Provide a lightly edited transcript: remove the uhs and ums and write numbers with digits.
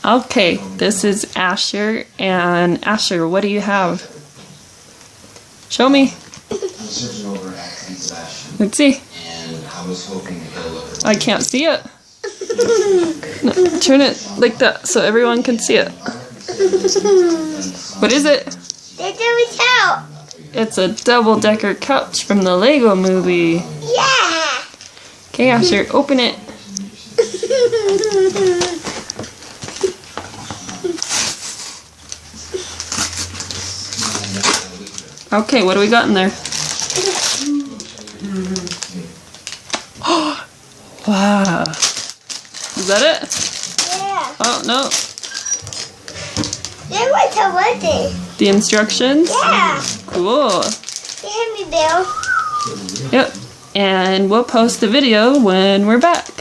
Okay, this is Asher, and Asher, what do you have? Show me. Let's see. I can't see it. No, turn it like that so everyone can see it. What is it? It's a double-decker couch from the Lego movie. Yeah! Okay, Asher, open it. Okay, what do we got in there? Oh, wow. Is that it? Yeah. Oh, no. There was a wedding. The instructions? Yeah. Cool. You hear me, Bill? Yep. And we'll post the video when we're back.